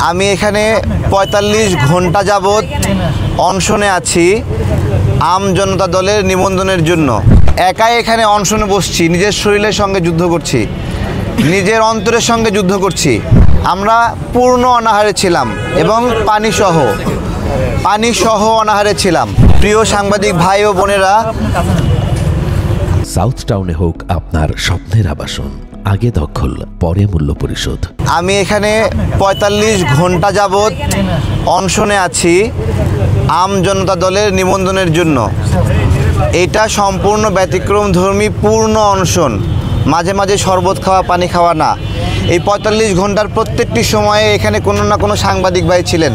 আমি এখানে ৪৫ ঘন্টা যাবৎ অনশনে আছি আম জনতা দলের নিবন্ধনের জন্য। একাই এখানে অনশনে বসছি, নিজের শরীরের সঙ্গে যুদ্ধ করছি, নিজের অন্তরের সঙ্গে যুদ্ধ করছি। আমরা পূর্ণ অনাহারে ছিলাম এবং পানি সহ অনাহারে ছিলাম। প্রিয় সাংবাদিক ভাই ও বোনেরা, সাউথ টাউনে হোক আপনার স্বপ্নের আবাসন, আগে দখল পরে মূল্য পরিশোধ। আমি এখানে ৪৫ ঘন্টা যাবৎ অনশনে আছি আম জনতা দলের নিবন্ধনের জন্য। এটা সম্পূর্ণ ব্যতিক্রমধর্মী পূর্ণ অনশন, মাঝে মাঝে শরবত খাওয়া, পানি খাওয়া না। এই ৪৫ ঘন্টার প্রত্যেকটি সময়ে এখানে কোনো না কোনো সাংবাদিক ভাই ছিলেন,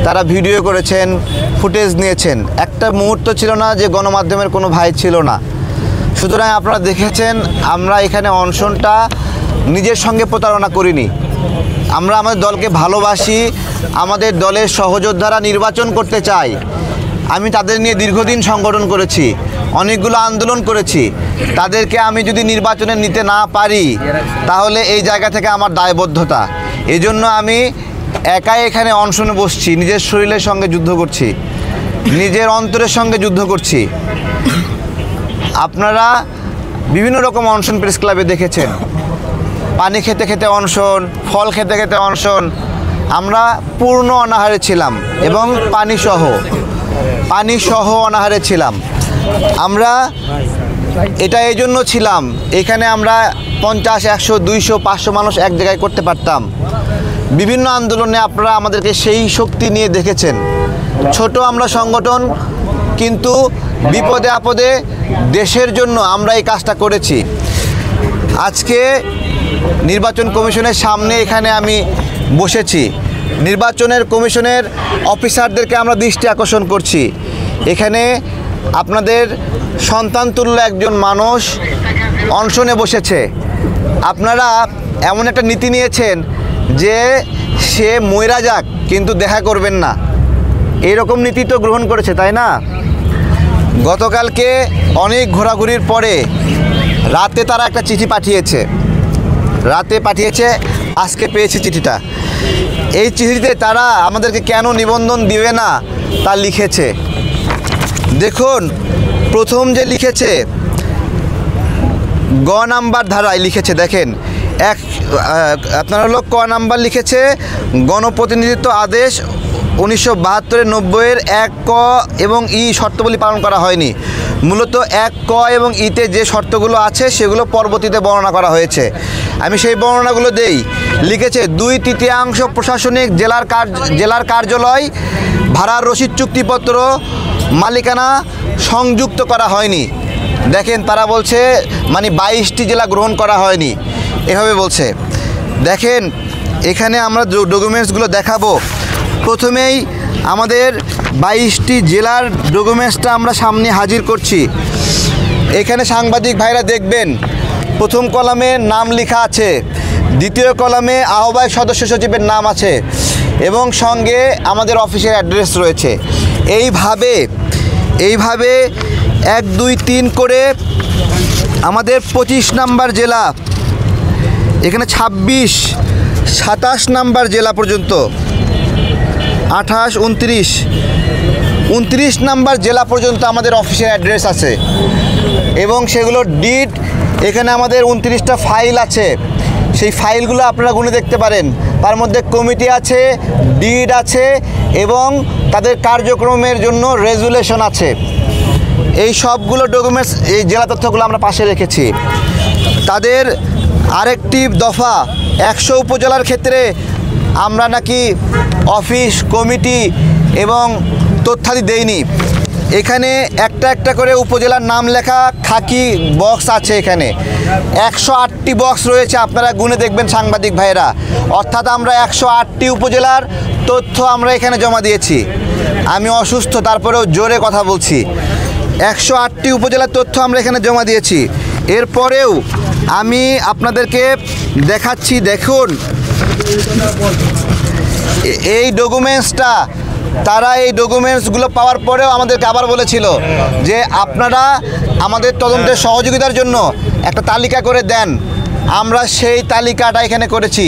তারা ভিডিও করেছেন, ফুটেজ নিয়েছেন। একটা মুহূর্ত ছিল না যে গণমাধ্যমের কোনো ভাই ছিল না। সুতরাং আপনারা দেখেছেন আমরা এখানে অনশনটা নিজের সঙ্গে প্রতারণা করিনি। আমরা আমাদের দলকে ভালোবাসি, আমাদের দলের সহযোদ্ধারা নির্বাচন করতে চাই। আমি তাদের নিয়ে দীর্ঘদিন সংগঠন করেছি, অনেকগুলো আন্দোলন করেছি। তাদেরকে আমি যদি নির্বাচনে নিতে না পারি তাহলে এই জায়গা থেকে আমার দায়বদ্ধতা। এজন্য আমি একাই এখানে অনশনে বসছি, নিজের শরীরের সঙ্গে যুদ্ধ করছি, নিজের অন্তরের সঙ্গে যুদ্ধ করছি। আপনারা বিভিন্ন রকম অনশন প্রেস ক্লাবে দেখেছেন, পানি খেতে খেতে অনশন, ফল খেতে খেতে অনশন। আমরা পূর্ণ অনাহারে ছিলাম এবং পানি সহ অনাহারে ছিলাম। আমরা এটা এই জন্য ছিলাম, এখানে আমরা ৫০, ১০০, ২০০, ৫০০ মানুষ এক জায়গায় করতে পারতাম। বিভিন্ন আন্দোলনে আপনারা আমাদেরকে সেই শক্তি নিয়ে দেখেছেন। ছোট আমরা সংগঠন, কিন্তু বিপদে আপদে দেশের জন্য আমরা এই কাজটা করেছি। আজকে নির্বাচন কমিশনের সামনে এখানে আমি বসেছি। নির্বাচনের কমিশনের অফিসারদেরকে আমরা দৃষ্টি আকর্ষণ করছি, এখানে আপনাদের সন্তানতুল্য একজন মানুষ অনশনে বসেছে। আপনারা এমন একটা নীতি নিয়েছেন যে সে মইরা যাক কিন্তু দেখা করবেন না, এইরকম নীতি তো গ্রহণ করেছে, তাই না? গতকালকে অনেক ঘোরাঘুরির পরে রাতে তারা একটা চিঠি পাঠিয়েছে, আজকে পেয়েছি চিঠিটা। এই চিঠিতে তারা আমাদেরকে কেন নিবন্ধন দিবে না তা লিখেছে। দেখুন, প্রথম যে লিখেছে গ নাম্বার ধারায় লিখেছে, দেখেন আপনার হলো ক নাম্বার লিখেছে, গণপ্রতিনিধিত্ব আদেশ ১৯৭২-এর ৯০-এর ১ ক এবং ই শর্তাবলী পালন করা হয়নি। মূলত ১ ক এবং ইতে যে শর্তগুলো আছে সেগুলো পরবর্তীতে বর্ণনা করা হয়েছে। আমি সেই বর্ণনাগুলো দেই। লিখেছে ২/৩ প্রশাসনিক জেলার কার্যালয় ভাড়ার রসিদ চুক্তিপত্র মালিকানা সংযুক্ত করা হয়নি। দেখেন, তারা বলছে মানে ২২টি জেলা গ্রহণ করা হয়নি, এভাবে বলছে। দেখেন, এখানে আমরা ডকুমেন্টসগুলো দেখাবো। প্রথমেই আমাদের ২২টি জেলার ডকুমেন্টসটা আমরা সামনে হাজির করছি। এখানে সাংবাদিক ভাইরা দেখবেন, প্রথম কলামে নাম লেখা আছে, দ্বিতীয় কলামে আহ্বায়ক সদস্য সচিবের নাম আছে এবং সঙ্গে আমাদের অফিসের অ্যাড্রেস রয়েছে। এইভাবে ১, ২, ৩ করে আমাদের ২৫ নাম্বার জেলা, এখানে ২৬, ২৭ নাম্বার জেলা পর্যন্ত, ২৮, ২৯ নাম্বার জেলা পর্যন্ত আমাদের অফিসের অ্যাড্রেস আছে এবং সেগুলোর ডিড এখানে আমাদের ২৯টা ফাইল আছে। সেই ফাইলগুলো আপনারা গুনে দেখতে পারেন। তার মধ্যে কমিটি আছে, ডিড আছে এবং তাদের কার্যক্রমের জন্য রেজুলেশন আছে। এই সবগুলো ডকুমেন্টস, এই জেলা তথ্যগুলো আমরা পাশে রেখেছি। তাদের আরেকটি দফা, ১০০ উপজেলার ক্ষেত্রে আমরা নাকি অফিস, কমিটি এবং তথ্যাদি দেইনি। এখানে একটা একটা করে উপজেলার নাম লেখা খাকি বক্স আছে। এখানে ১০৮টি বক্স রয়েছে, আপনারা গুনে দেখবেন সাংবাদিক ভাইয়েরা। অর্থাৎ আমরা ১০৮টি উপজেলার তথ্য আমরা এখানে জমা দিয়েছি। আমি অসুস্থ, তারপরেও জোরে কথা বলছি। ১০৮টি উপজেলার তথ্য আমরা এখানে জমা দিয়েছি। এরপরেও আমি আপনাদেরকে দেখাচ্ছি, দেখুন এই ডকুমেন্টসটা। তারা এই ডকুমেন্টসগুলো পাওয়ার পরেও আমাদেরকে আবার বলেছিল যে আপনারা আমাদের তদন্তের সহযোগিতার জন্য একটা তালিকা করে দেন। আমরা সেই তালিকাটা এখানে করেছি।